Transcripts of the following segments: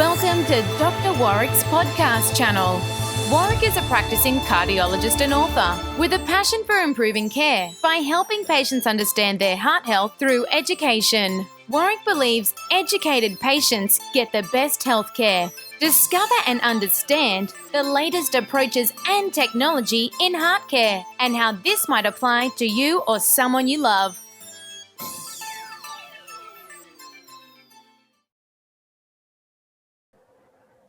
Welcome to Dr. Warrick's podcast channel. Warrick is a practicing cardiologist and author with a passion for improving care by helping patients understand their heart health through education. Warrick believes educated patients get the best health care. Discover and understand the latest approaches and technology in heart care and how this might apply to you or someone you love.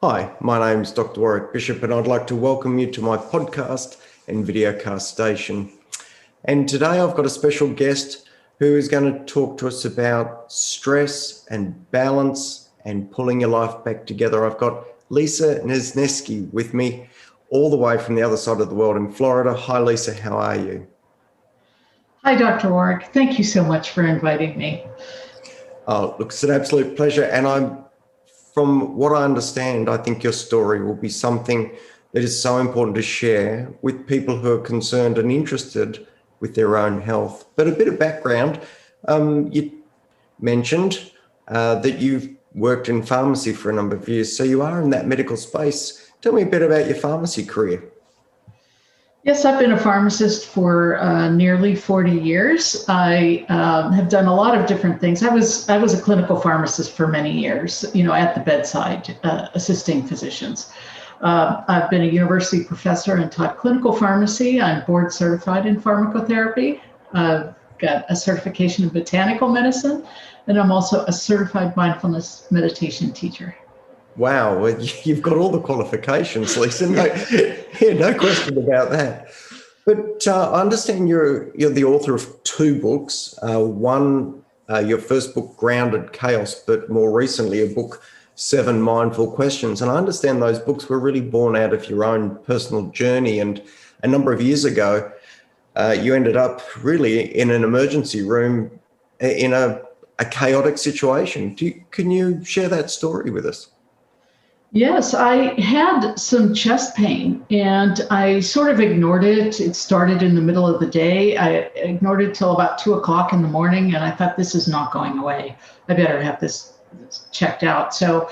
Hi, my name is Dr. Warrick Bishop and I'd like to welcome you to my podcast and videocast station. And today I've got a special guest who is going to talk to us about stress and balance and pulling your life back together. I've got Lisa Nezneski with me all the way from the other side of the world in Florida. Hi Lisa, how are you? Hi Dr. Warrick, thank you so much for inviting me. Oh, look, it's an absolute pleasure. And from what I understand, I think your story will be something that is so important to share with people who are concerned and interested with their own health. But a bit of background, you mentioned that you've worked in pharmacy for a number of years, so you are in that medical space. Tell me a bit about your pharmacy career. Yes, I've been a pharmacist for nearly 40 years. I have done a lot of different things. I was a clinical pharmacist for many years, at the bedside, assisting physicians. I've been a university professor and taught clinical pharmacy. I'm board certified in pharmacotherapy. I've got a certification in botanical medicine, and I'm also a certified mindfulness meditation teacher. Wow, well, you've got all the qualifications, Lisa. No question about that. But I understand you're the author of two books. One, your first book, Grounded Chaos, but more recently a book, 7 Mindful Questions. And I understand those books were really born out of your own personal journey. And a number of years ago, you ended up really in an emergency room in a chaotic situation. Can you share that story with us? Yes, I had some chest pain and I sort of ignored it. It started in the middle of the day. I ignored it till about 2 o'clock in the morning and I thought, this is not going away. I better have this checked out. So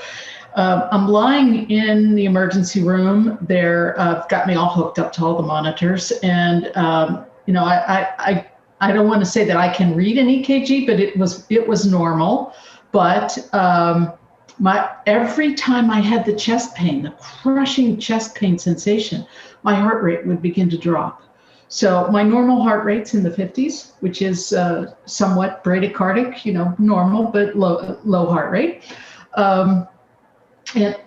I'm lying in the emergency room. They've got me all hooked up to all the monitors. And, I don't want to say that I can read an EKG, but it was normal. But every time I had the chest pain, the crushing chest pain sensation, my heart rate would begin to drop. So my normal heart rate's in the 50s, which is somewhat bradycardic, normal, but low heart rate. And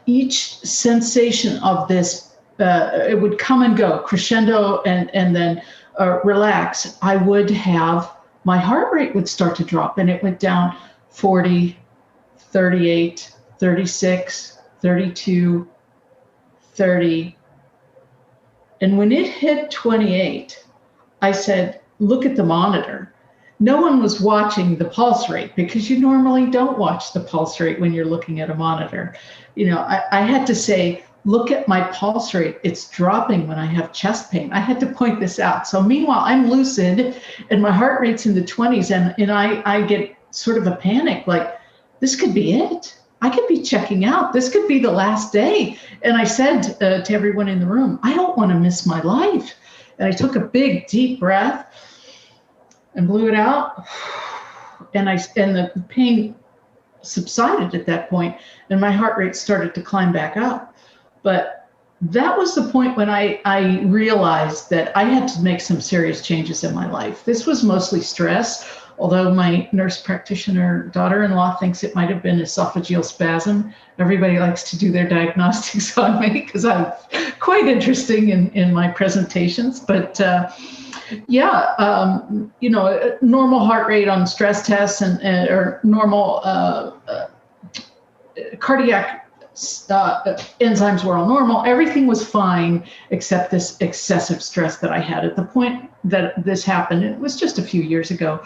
each sensation of this, it would come and go, crescendo and then relax. I would have, my heart rate would start to drop and it went down 40, 38, 36, 32, 30. And when it hit 28, I said, look at the monitor. No one was watching the pulse rate because you normally don't watch the pulse rate when you're looking at a monitor. I had to say, look at my pulse rate. It's dropping when I have chest pain. I had to point this out. So meanwhile, I'm lucid and my heart rate's in the 20s and I get sort of a panic, like this could be it. I could be checking out. This could be the last day. And I said to everyone in the room, I don't want to miss my life. And I took a big, deep breath and blew it out. And the pain subsided at that point, and my heart rate started to climb back up. But that was the point when I realized that I had to make some serious changes in my life. This was mostly stress. Although my nurse practitioner daughter-in-law thinks it might have been esophageal spasm. Everybody likes to do their diagnostics on me because I'm quite interesting in my presentations. But normal heart rate on stress tests or normal cardiac enzymes were all normal. Everything was fine except this excessive stress that I had at the point that this happened. It was just a few years ago.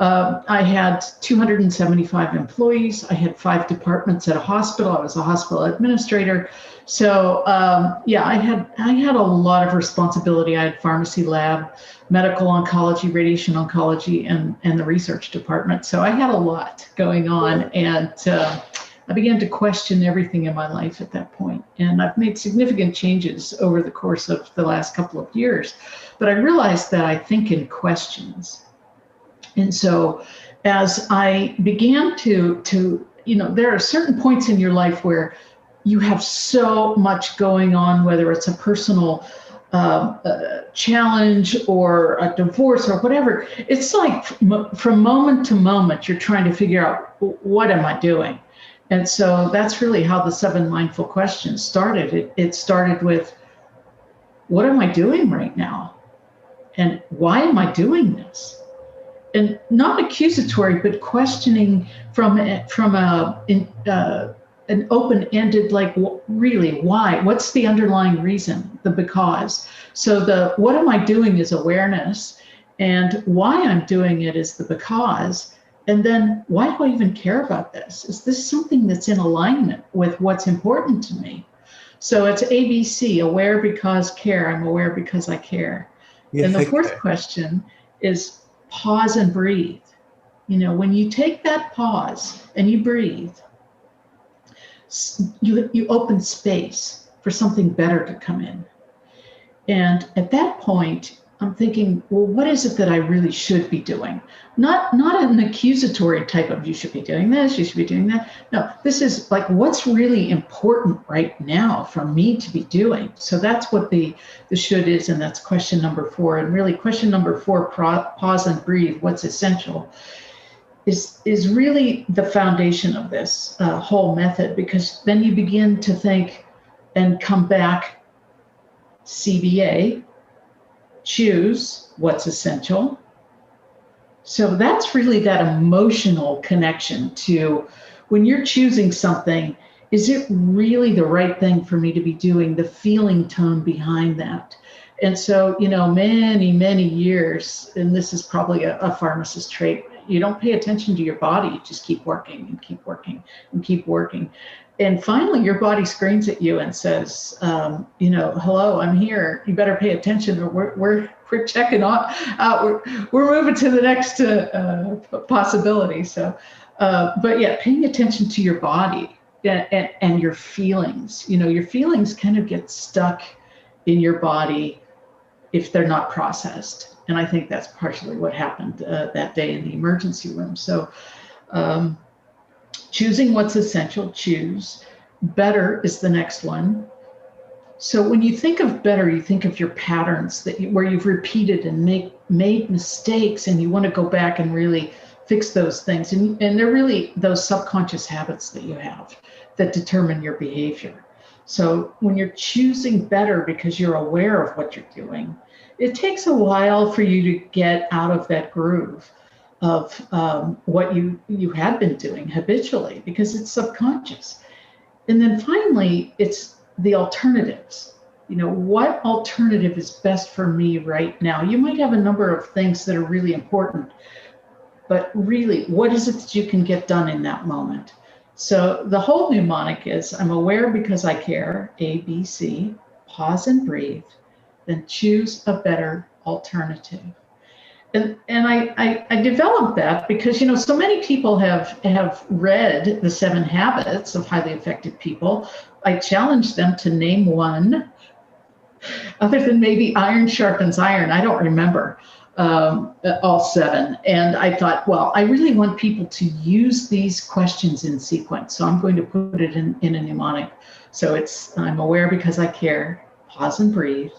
I had 275 employees. I had 5 departments at a hospital. I was a hospital administrator. So I had a lot of responsibility. I had pharmacy lab, medical oncology, radiation oncology, and the research department. So I had a lot going on. And I began to question everything in my life at that point. And I've made significant changes over the course of the last couple of years. But I realized that I think in questions. And so as I began to there are certain points in your life where you have so much going on, whether it's a personal challenge or a divorce or whatever. It's like from moment to moment, you're trying to figure out, what am I doing? And so that's really how the 7 mindful questions started. It started with, what am I doing right now? And why am I doing this? And not accusatory, but questioning from an open-ended, like, really, why? What's the underlying reason, the because? So the what am I doing is awareness, and why I'm doing it is the because. And then, why do I even care about this? Is this something that's in alignment with what's important to me? So it's ABC, aware because care. I'm aware because I care. Yeah, and the fourth question is pause and breathe. When you take that pause and you breathe, you open space for something better to come in. And at that point, I'm thinking, well, what is it that I really should be doing? Not an accusatory type of, you should be doing this, you should be doing that. No, this is like, what's really important right now for me to be doing? So that's what the should is, and that's question number 4. And really question number 4, pause and breathe, what's essential, is really the foundation of this whole method, because then you begin to think and come back, CBA, choose what's essential. So that's really that emotional connection to when you're choosing something, is it really the right thing for me to be doing, the feeling tone behind that? And so, many, many years, and this is probably a pharmacist trait, you don't pay attention to your body, you just keep working and keep working and keep working. And finally, your body screams at you and says, hello, I'm here. You better pay attention, or we're checking out. We're moving to the next possibility. So, but yeah, paying attention to your body and your feelings. Your feelings kind of get stuck in your body if they're not processed. And I think that's partially what happened that day in the emergency room. So. Choosing what's essential, choose. Better is the next one. So when you think of better, you think of your patterns where you've repeated and made mistakes, and you want to go back and really fix those things. And they're really those subconscious habits that you have that determine your behavior. So when you're choosing better because you're aware of what you're doing, it takes a while for you to get out of that groove of what you had been doing habitually, because it's subconscious. And then finally, it's the alternatives. What alternative is best for me right now? You might have a number of things that are really important, but really, what is it that you can get done in that moment? So the whole mnemonic is, I'm aware because I care, ABC, pause and breathe, then choose a better alternative. And I developed that because, so many people have read the 7 Habits of Highly Effective People. I challenged them to name one, other than maybe iron sharpens iron. I don't remember all 7. And I thought, well, I really want people to use these questions in sequence. So I'm going to put it in a mnemonic. So it's, I'm aware because I care, pause and breathe,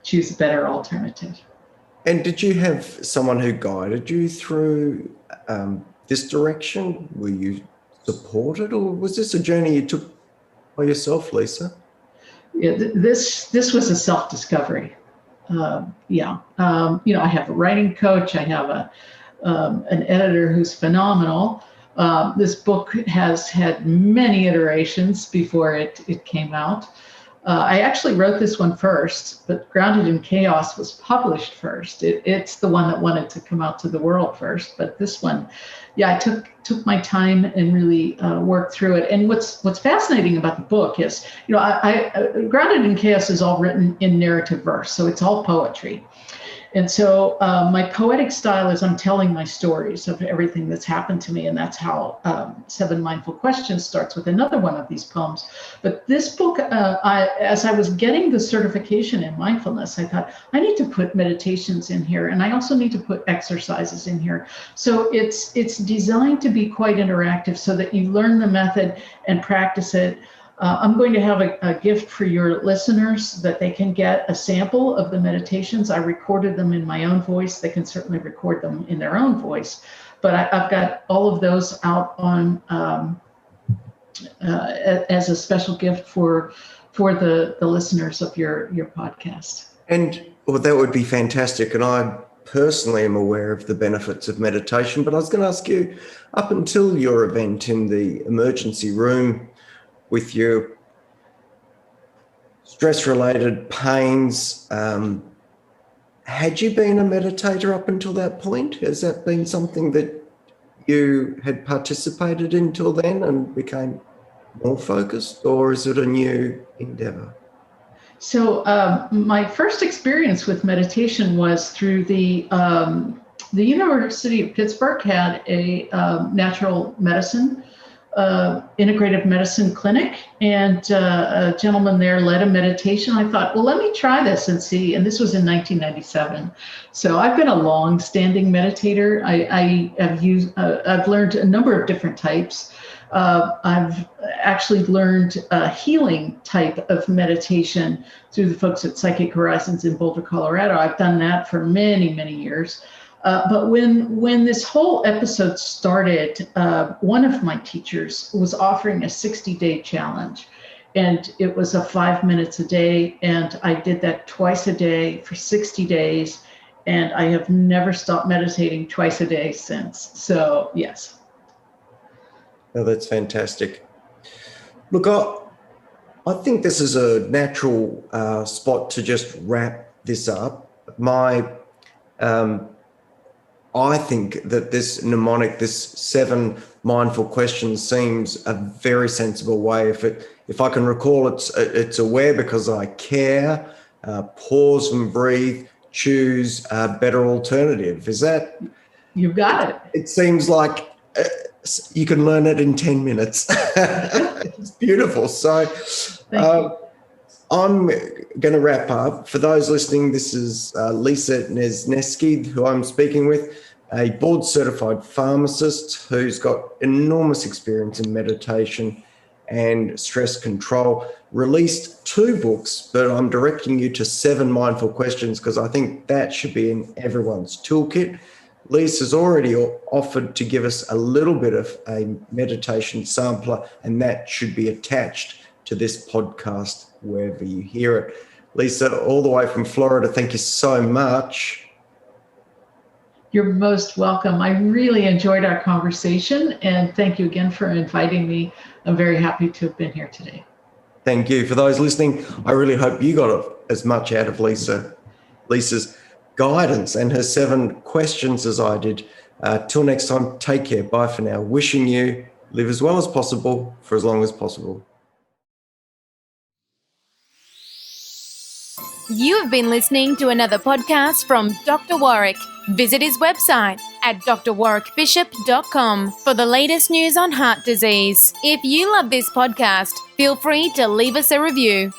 choose a better alternative. And did you have someone who guided you through this direction? Were you supported, or was this a journey you took by yourself, Lisa? Yeah, this was a self-discovery. I have a writing coach. I have an editor who's phenomenal. This book has had many iterations before it came out. I actually wrote this one first, but Grounded in Chaos was published first. It's the one that wanted to come out to the world first. But this one, I took my time and really worked through it. And what's fascinating about the book is, I Grounded in Chaos is all written in narrative verse, so it's all poetry. And so my poetic style is I'm telling my stories of everything that's happened to me. And that's how 7 Mindful Questions starts with another one of these poems. But this book, as I was getting the certification in mindfulness, I thought I need to put meditations in here. And I also need to put exercises in here. So it's designed to be quite interactive so that you learn the method and practice it. I'm going to have a gift for your listeners that they can get a sample of the meditations. I recorded them in my own voice. They can certainly record them in their own voice. But I've got all of those out on as a special gift for the listeners of your podcast. And well, that would be fantastic. And I personally am aware of the benefits of meditation. But I was going to ask you, up until your event in the emergency room, with your stress-related pains, had you been a meditator up until that point? Has that been something that you had participated in till then and became more focused, or is it a new endeavor? So my first experience with meditation was through the University of Pittsburgh had a natural medicine integrative medicine clinic, and a gentleman there led a meditation. I thought, well, let me try this and see. And this was in 1997. So I've been a long-standing meditator. I've learned a number of different types. I've actually learned a healing type of meditation through the folks at Psychic Horizons in Boulder, Colorado. I've done that for many, many years. But when this whole episode started, one of my teachers was offering a 60-day challenge, and it was 5 minutes a day, and I did that twice a day for 60 days, and I have never stopped meditating twice a day since. So, yes. Oh, that's fantastic. Look, I think this is a natural spot to just wrap this up. I think that this mnemonic, this 7 mindful questions, seems a very sensible way. If I can recall, it's aware because I care, pause and breathe, choose a better alternative. Is that? You've got it. It seems like you can learn it in 10 minutes. It's beautiful. So I'm going to wrap up. For those listening, this is Lisa Nezneski, who I'm speaking with, a board-certified pharmacist who's got enormous experience in meditation and stress control, released 2 books, but I'm directing you to 7 mindful questions because I think that should be in everyone's toolkit. Lisa's already offered to give us a little bit of a meditation sampler, and that should be attached to this podcast wherever you hear it. Lisa, all the way from Florida, thank you so much. You're most welcome. I really enjoyed our conversation, and thank you again for inviting me. I'm very happy to have been here today. Thank you. For those listening, I really hope you got as much out of Lisa's guidance and her 7 questions as I did. Till next time, take care. Bye for now. Wishing you live as well as possible for as long as possible. You have been listening to another podcast from Dr. Warrick. Visit his website at drwarrickbishop.com for the latest news on heart disease. If you love this podcast, feel free to leave us a review.